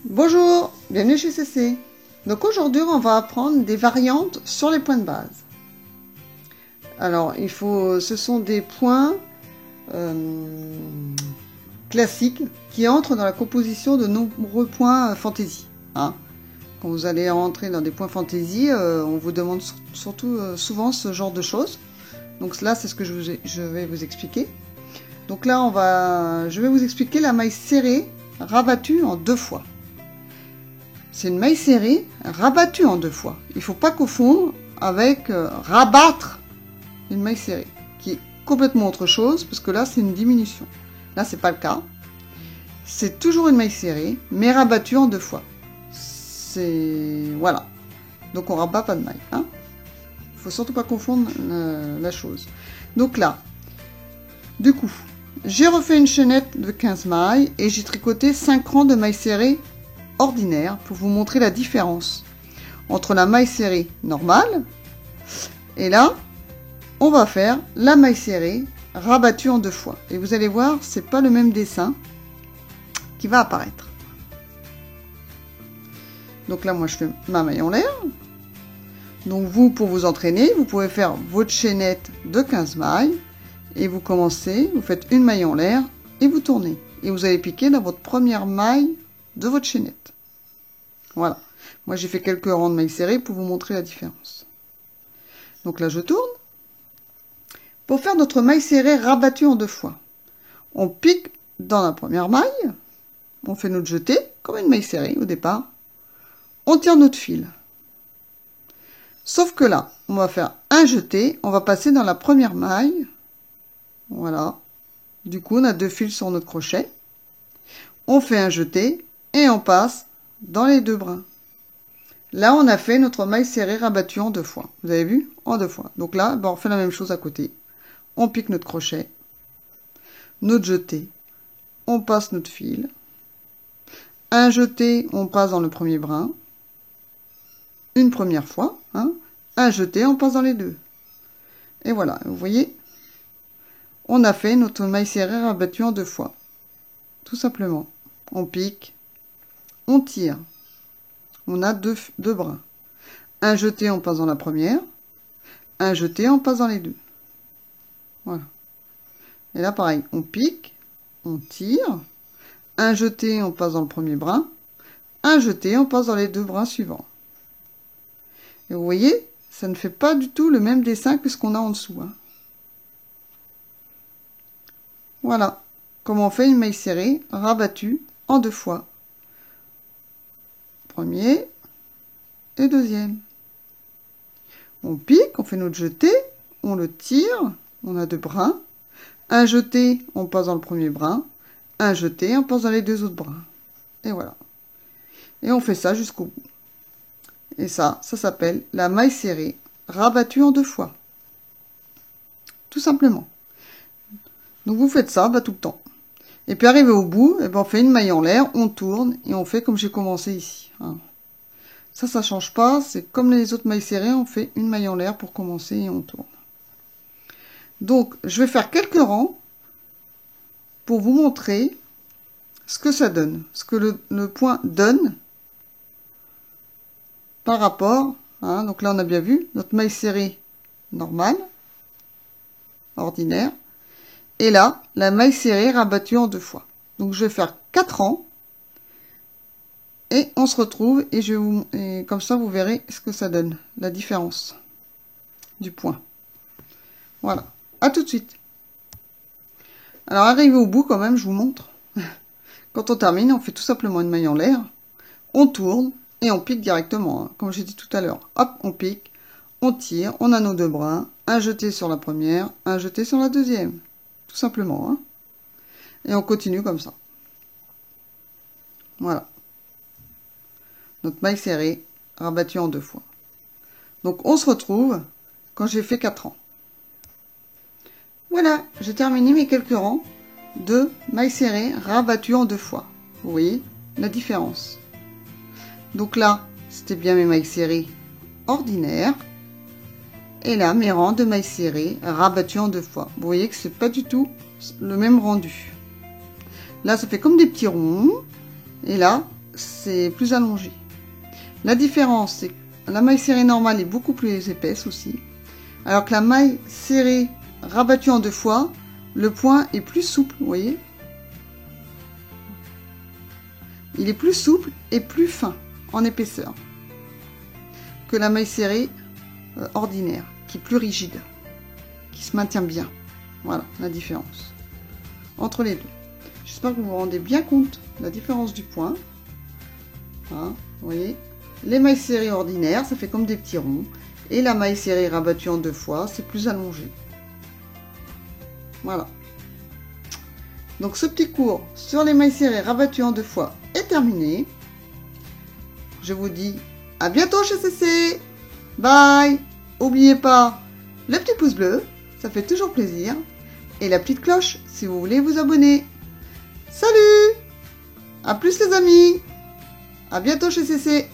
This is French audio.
Bonjour, bienvenue chez CC. Donc aujourd'hui on va apprendre des variantes sur les points de base. Alors ce sont des points classiques qui entrent dans la composition de nombreux points fantaisie. Quand vous allez rentrer dans des points fantaisie, on vous demande surtout souvent ce genre de choses. Donc là c'est ce que je vais vous expliquer. Donc là je vais vous expliquer la maille serrée rabattue en 2 fois. C'est une maille serrée rabattue en 2 fois. Il ne faut pas confondre avec rabattre une maille serrée, qui est complètement autre chose, parce que là, c'est une diminution. Là, c'est pas le cas. C'est toujours une maille serrée, mais rabattue en 2 fois. Voilà. Donc, on rabat pas de maille. Il ne faut surtout pas confondre la chose. Donc là, du coup, j'ai refait une chaînette de 15 mailles, et j'ai tricoté 5 rangs de mailles serrées ordinaire pour vous montrer la différence entre la maille serrée normale et là on va faire la maille serrée rabattue en 2 fois et vous allez voir c'est pas le même dessin qui va apparaître. Donc là moi je fais ma maille en l'air, donc vous pour vous entraîner vous pouvez faire votre chaînette de 15 mailles et vous commencez, vous faites une maille en l'air et vous tournez et vous allez piquer dans votre première maille de votre chaînette. Voilà. Moi, j'ai fait quelques rangs de mailles serrées pour vous montrer la différence. Donc là, je tourne. Pour faire notre maille serrée rabattue en 2 fois, on pique dans la première maille. On fait notre jeté, comme une maille serrée au départ. On tire notre fil. Sauf que là, on va faire un jeté. On va passer dans la première maille. Voilà. Du coup, on a 2 fils sur notre crochet. On fait un jeté et on passe dans les 2 brins. Là, on a fait notre maille serrée rabattue en 2 fois. Vous avez vu? En 2 fois. Donc là, on fait la même chose à côté. On pique notre crochet, notre jeté, on passe notre fil. Un jeté, on passe dans le premier brin. Une première fois. Un jeté, on passe dans les 2. Et voilà, vous voyez? On a fait notre maille serrée rabattue en 2 fois. Tout simplement. On pique. On tire, on a 2 brins. Un jeté, on passe dans la première. Un jeté, on passe dans les 2. Voilà. Et là, pareil, on pique, on tire. Un jeté, on passe dans le premier brin. Un jeté, on passe dans les 2 brins suivants. Et vous voyez, ça ne fait pas du tout le même dessin que ce qu'on a en dessous. Voilà comment on fait une maille serrée rabattue en 2 fois. Premier et deuxième. On pique, on fait notre jeté, on le tire, on a 2 brins. Un jeté, on passe dans le premier brin. Un jeté, on passe dans les 2 autres brins. Et voilà. Et on fait ça jusqu'au bout. Et ça s'appelle la maille serrée rabattue en 2 fois. Tout simplement. Donc vous faites ça tout le temps. Et puis arrivé au bout, on fait une maille en l'air, on tourne et on fait comme j'ai commencé ici. Ça change pas, c'est comme les autres mailles serrées, on fait une maille en l'air pour commencer et on tourne. Donc je vais faire quelques rangs pour vous montrer ce que ça donne, ce que le point donne par rapport, donc là on a bien vu, notre maille serrée normale, ordinaire, et là, la maille serrée rabattue en 2 fois. Donc, je vais faire 4 rangs. Et on se retrouve. Et comme ça, vous verrez ce que ça donne. La différence du point. Voilà. À tout de suite. Alors, arrivé au bout, quand même, je vous montre. Quand on termine, on fait tout simplement une maille en l'air. On tourne. Et on pique directement. Comme j'ai dit tout à l'heure. Hop, on pique. On tire. On a nos 2 brins. Un jeté sur la première. Un jeté sur la deuxième. Tout simplement. Et on continue comme ça. Voilà. Notre maille serrée rabattue en 2 fois. Donc on se retrouve quand j'ai fait 4 rangs. Voilà, j'ai terminé mes quelques rangs de maille serrée rabattue en 2 fois. Vous voyez la différence. Donc là, c'était bien mes mailles serrées ordinaires. Et là, mes rangs de mailles serrées rabattues en 2 fois. Vous voyez que c'est pas du tout le même rendu. Là, ça fait comme des petits ronds. Et là, c'est plus allongé. La différence, c'est que la maille serrée normale est beaucoup plus épaisse aussi, alors que la maille serrée rabattue en 2 fois, le point est plus souple, vous voyez. Il est plus souple et plus fin en épaisseur que la maille serrée ordinaire, qui est plus rigide, qui se maintient bien. Voilà la différence entre les deux. J'espère que vous vous rendez bien compte de la différence du point. Voilà, vous voyez, les mailles serrées ordinaires, ça fait comme des petits ronds, et la maille serrée rabattue en 2 fois, c'est plus allongé. Voilà. Donc ce petit cours sur les mailles serrées rabattues en 2 fois est terminé. Je vous dis à bientôt chez CC. Bye. N'oubliez pas le petit pouce bleu, ça fait toujours plaisir. Et la petite cloche si vous voulez vous abonner. Salut. À plus les amis. À bientôt chez CC.